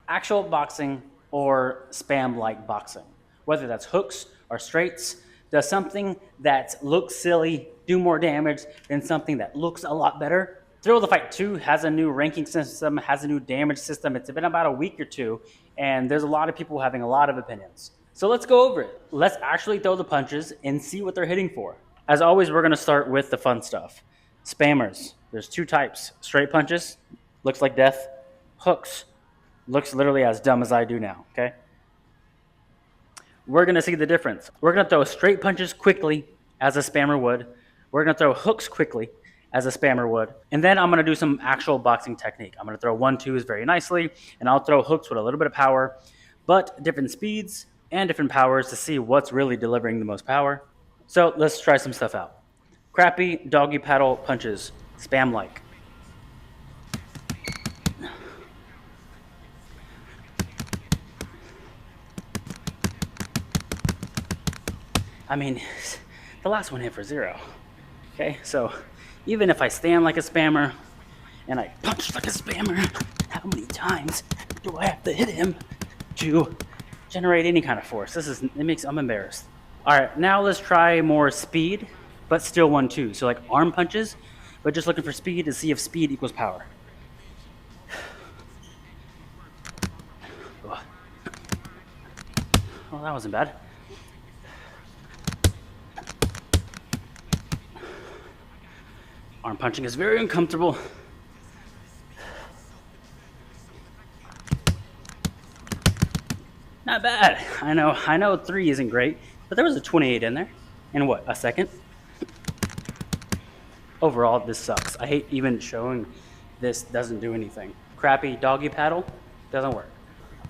actual boxing or spam-like boxing. Whether that's hooks or straights, does something that looks silly do more damage than something that looks a lot better? Thrill of the Fight 2 has a new ranking system, has a new damage system. It's been about a week or two, and there's a lot of people having a lot of opinions. So let's go over it. Let's actually throw the punches and see what they're hitting for. As always, we're going to start with the fun stuff. Spammers. There's two types. Straight punches, looks like death. Hooks, looks literally as dumb as I do now, okay? We're going to see the difference. We're going to throw straight punches quickly as a spammer would. We're going to throw hooks quickly as a spammer would. And then I'm going to do some actual boxing technique. I'm going to throw 1-2s very nicely, and I'll throw hooks with a little bit of power, but different speeds and different powers to see what's really delivering the most power. So let's try some stuff out. Crappy doggy paddle punches, spam-like. I mean, the last one hit for 0. Okay, so even if I stand like a spammer and I punch like a spammer, how many times do I have to hit him to generate any kind of force? I'm embarrassed. All right, now let's try more speed, but still 1-2. So like arm punches, but just looking for speed to see if speed equals power. Well, that wasn't bad. Arm punching is very uncomfortable. Not bad. I know 3 isn't great, but there was a 28 in there. In what, a second? Overall, this sucks. I hate even showing this doesn't do anything. Crappy doggy paddle, doesn't work.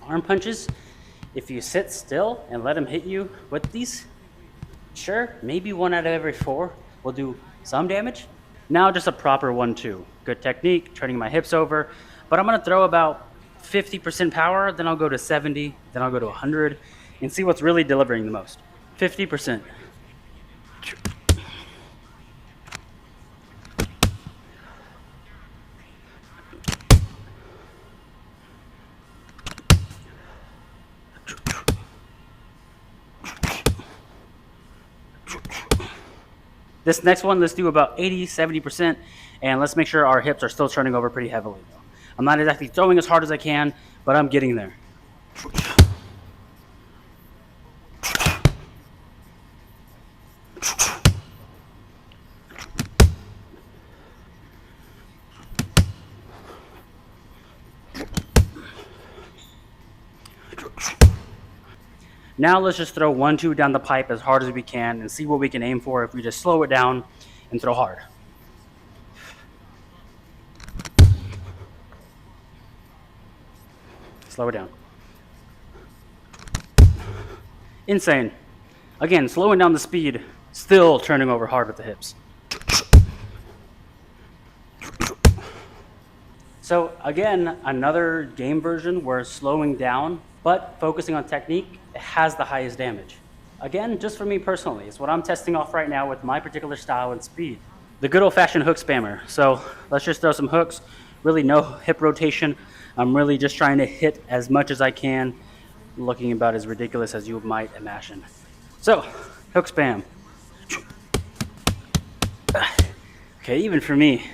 Arm punches, if you sit still and let them hit you with these, sure, maybe 1 out of every 4 will do some damage. Now just a proper 1-2. Good technique, turning my hips over, but I'm gonna throw about 50% power, then I'll go to 70, then I'll go to 100, and see what's really delivering the most. 50%. This next one, let's do about 80, 70%, and let's make sure our hips are still turning over pretty heavily. I'm not exactly throwing as hard as I can, but I'm getting there. Now let's just throw 1-2 down the pipe as hard as we can and see what we can aim for if we just slow it down and throw hard. Slow it down. Insane. Again, slowing down the speed, still turning over hard with the hips. So again, another game version where slowing down but focusing on technique has the highest damage. Again, just for me personally, it's what I'm testing off right now with my particular style and speed. The good old-fashioned hook spammer. So let's just throw some hooks, really no hip rotation. I'm really just trying to hit as much as I can, looking about as ridiculous as you might imagine. So, hook spam. Okay, even for me,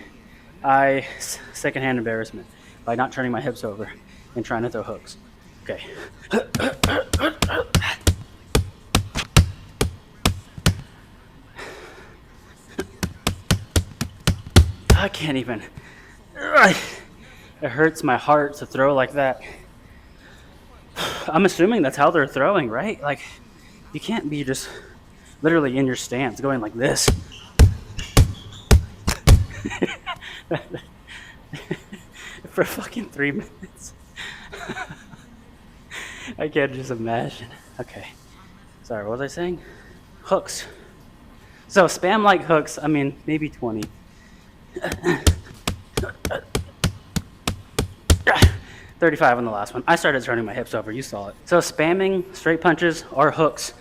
secondhand embarrassment by not turning my hips over and trying to throw hooks. Okay. I can't even. It hurts my heart to throw like that. I'm assuming that's how they're throwing, right? Like, you can't be just literally in your stance going like this. For fucking 3 minutes. I can't just imagine. Okay. Sorry, what was I saying? Hooks. So spam like hooks, I mean, maybe 20. 35 on the last one. I started turning my hips over, you saw it. So spamming straight punches or hooks,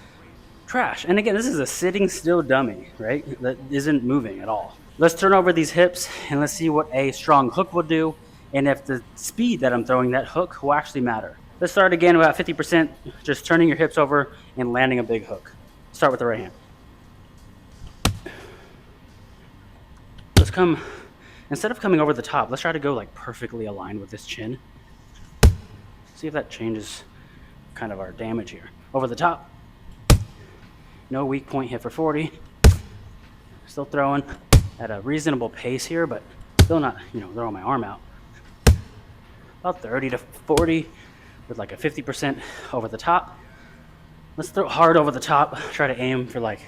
trash. And again, this is a sitting still dummy, right? That isn't moving at all. Let's turn over these hips and let's see what a strong hook will do and if the speed that I'm throwing that hook will actually matter. Let's start again about 50%, just turning your hips over and landing a big hook. Start with the right hand. Let's come, instead of coming over the top, let's try to go like perfectly aligned with this chin. See if that changes kind of our damage here. Over the top. No weak point hit for 40. Still throwing at a reasonable pace here, but still not, throwing my arm out. About 30 to 40 with like a 50% over the top. Let's throw hard over the top. Try to aim for like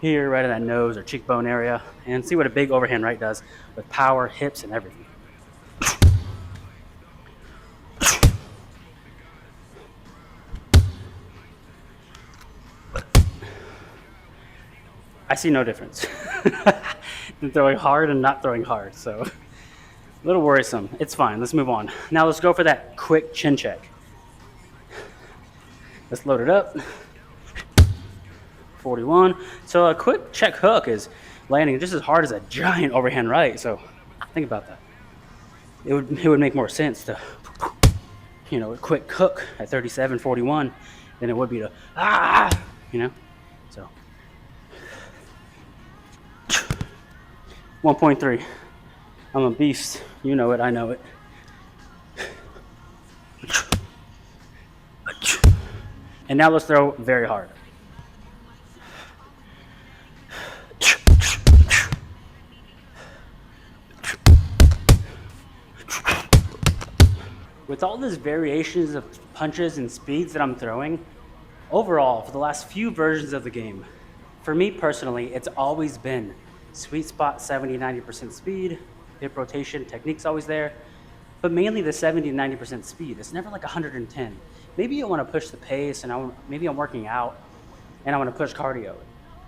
here, right in that nose or cheekbone area, and see what a big overhand right does with power, hips, and everything. I see no difference in throwing hard and not throwing hard, so a little worrisome. It's fine. Let's move on. Now let's go for that quick chin check. Let's load it up. 41. So a quick check hook is landing just as hard as a giant overhand right. So think about that. It would make more sense to, a quick hook at 37, 41 than it would be to So 1.3. I'm a beast. You know it. I know it. And now let's throw very hard. With all these variations of punches and speeds that I'm throwing, overall, for the last few versions of the game, for me personally, it's always been sweet spot 70-90% speed, hip rotation, technique's always there, but mainly the 70-90% speed. It's never like 110. Maybe you want to push the pace, and maybe I'm working out, and I want to push cardio.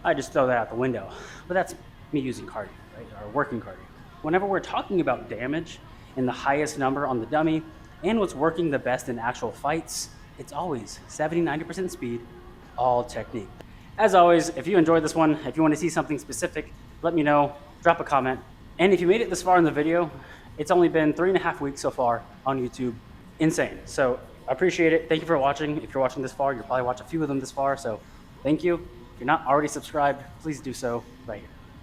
I just throw that out the window. But that's me using cardio, right, or working cardio. Whenever we're talking about damage and the highest number on the dummy, and what's working the best in actual fights, it's always 70-90% speed, all technique. As always, if you enjoyed this one, if you want to see something specific, let me know, drop a comment. And if you made it this far in the video, it's only been 3.5 weeks so far on YouTube. Insane. So I appreciate it. Thank you for watching. If you're watching this far, you'll probably watch a few of them this far. So thank you. If you're not already subscribed, please do so right here.